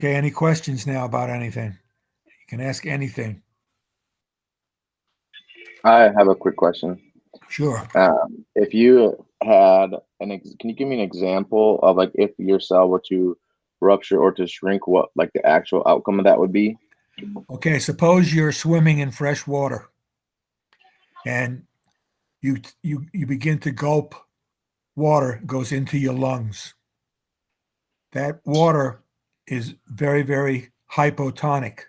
Okay, any questions now about anything? You can ask anything. I have a quick question. Sure. If you had can you give me an example of like if your cell were to rupture or to shrink, what like the actual outcome of that would be? Okay, suppose you're swimming in fresh water and you begin to gulp water goes into your lungs. That water is very, very hypotonic.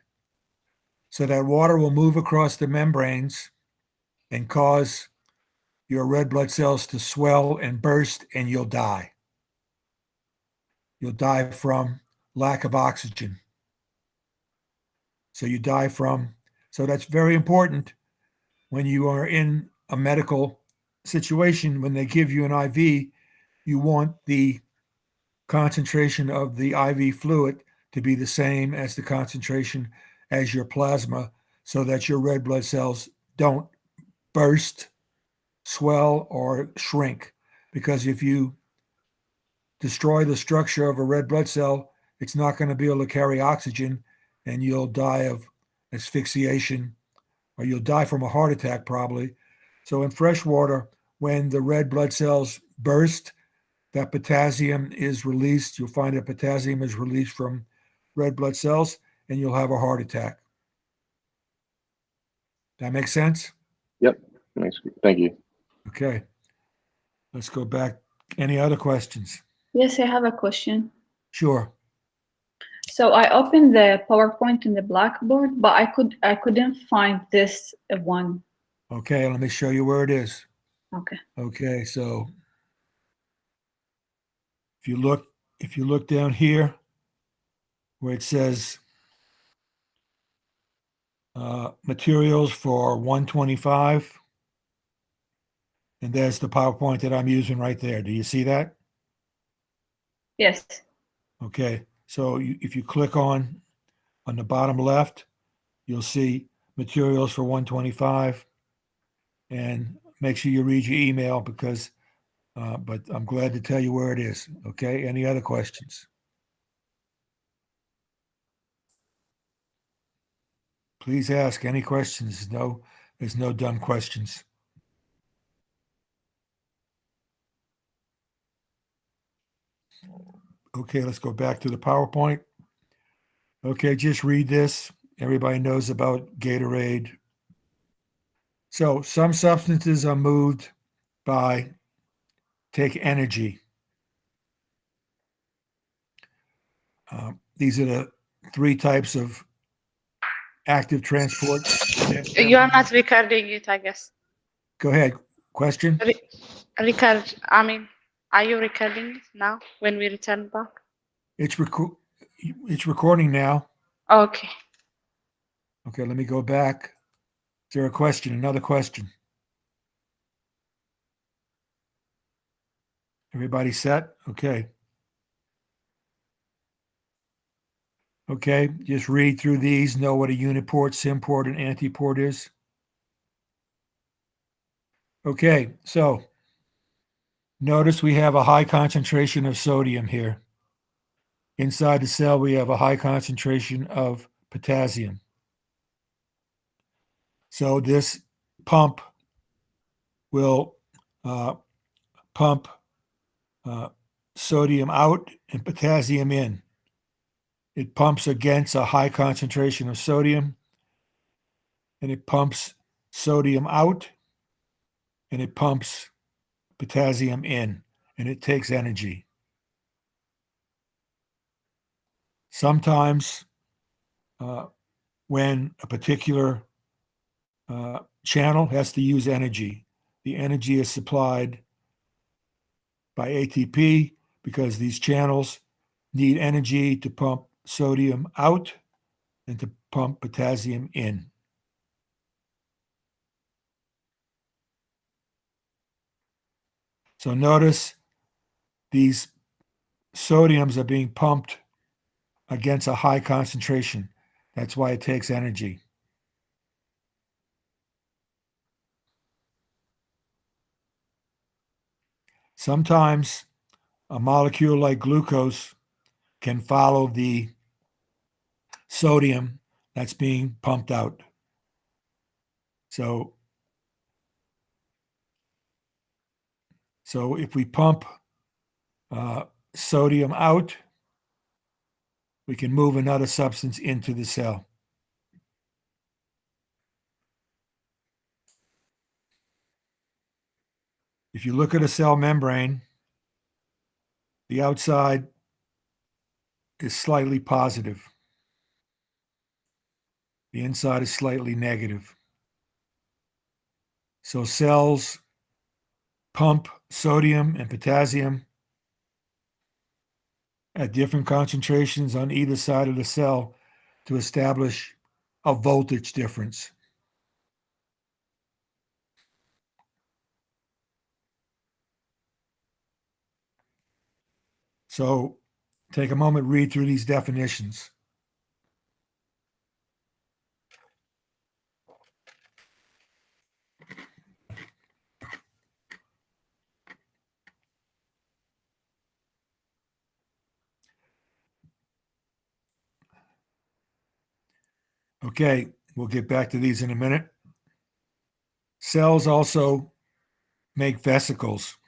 So that water will move across the membranes and cause your red blood cells to swell and burst, and you'll die. You'll die from lack of oxygen. So you die from, so that's very important when you are in a medical situation. When they give you an IV, you want the concentration of the IV fluid to be the same as the concentration as your plasma so that your red blood cells don't burst, swell, or shrink. Because if you destroy the structure of a red blood cell, it's not going to be able to carry oxygen and you'll die of asphyxiation or you'll die from a heart attack probably. So in fresh water, when the red blood cells burst, that potassium is released. You'll find that potassium is released from red blood cells and you'll have a heart attack. That makes sense? Yep. Thank you. Okay. Let's go back. Any other questions? Yes, I have a question. Sure. So I opened the PowerPoint in the Blackboard, but I couldn't find this one. Okay, let me show you where it is. Okay. Okay, so if you look down here where it says materials for 125, and there's the PowerPoint that I'm using right there. Do you see that? Yes. Okay, so if you click on the bottom left, you'll see materials for 125, and make sure you read your email because, but I'm glad to tell you where it is. Okay, any other questions? Please ask any questions. There's no dumb questions. Okay, let's go back to the PowerPoint. Okay, just read this. Everybody knows about Gatorade. So some substances are moved by take energy. These are the three types of active transport. You are not recording it, I guess. Go ahead. Question? Record, I mean, are you recording it now when we return back? It's recording now. Okay. Okay, let me go back. Is there a question? Another question? Everybody set? Okay. Okay, just read through these, know what a uniport, symport, and antiport is. Okay, so notice we have a high concentration of sodium here. Inside the cell, we have a high concentration of potassium. So this pump will pump sodium out and potassium in. It pumps against a high concentration of sodium, and it pumps sodium out, and it pumps potassium in, and it takes energy. Sometimes when a particular channel has to use energy, the energy is supplied by ATP because these channels need energy to pump sodium out and to pump potassium in. So notice these sodiums are being pumped against a high concentration. That's why it takes energy. Sometimes a molecule like glucose can follow the sodium that's being pumped out. So if we pump sodium out, we can move another substance into the cell. If you look at a cell membrane, the outside is slightly positive. The inside is slightly negative. So cells pump sodium and potassium at different concentrations on either side of the cell to establish a voltage difference. So take a moment, read through these definitions. Okay, we'll get back to these in a minute. Cells also make vesicles.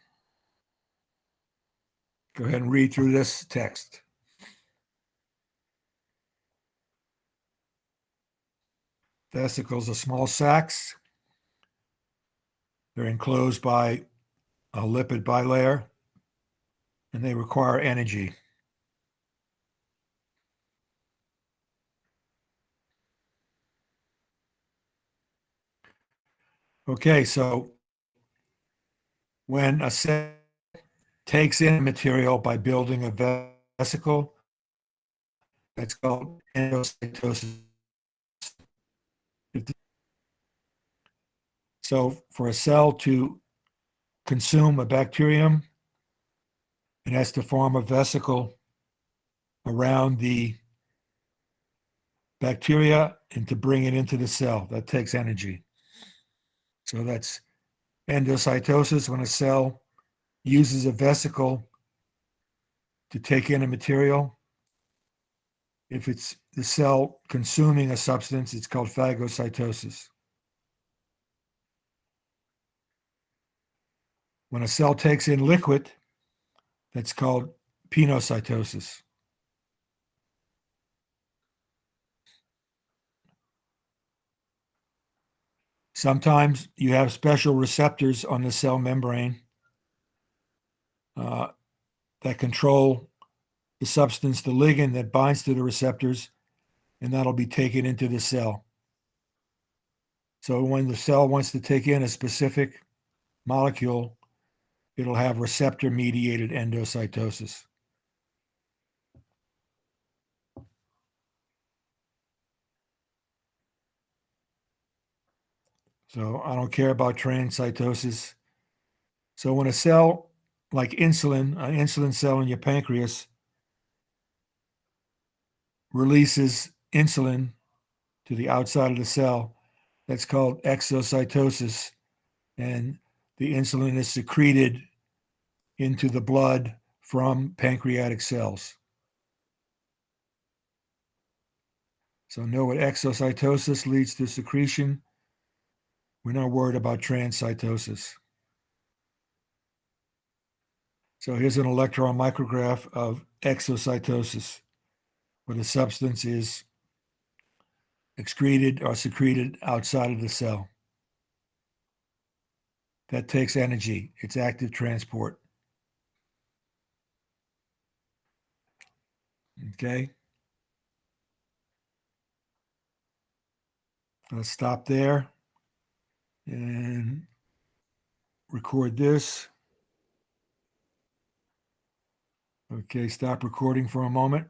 Go ahead and read through this text. Vesicles are small sacs. They're enclosed by a lipid bilayer, and they require energy. Okay, so when a cell takes in material by building a vesicle, that's called endocytosis. So for a cell to consume a bacterium, it has to form a vesicle around the bacteria and to bring it into the cell. That takes energy. So that's endocytosis, when a cell uses a vesicle to take in a material. If it's the cell consuming a substance, it's called phagocytosis. When a cell takes in liquid, that's called pinocytosis. Sometimes you have special receptors on the cell membrane that control the substance, the ligand that binds to the receptors, and that'll be taken into the cell. So when the cell wants to take in a specific molecule, it'll have receptor-mediated endocytosis. So I don't care about transcytosis. So when a cell, like insulin, an insulin cell in your pancreas, releases insulin to the outside of the cell, that's called exocytosis. And the insulin is secreted into the blood from pancreatic cells. So know what exocytosis leads to secretion. We're not worried about transcytosis. So here's an electron micrograph of exocytosis, where the substance is excreted or secreted outside of the cell. That takes energy. It's active transport. Okay. Let's stop there and record this. Okay, stop recording for a moment.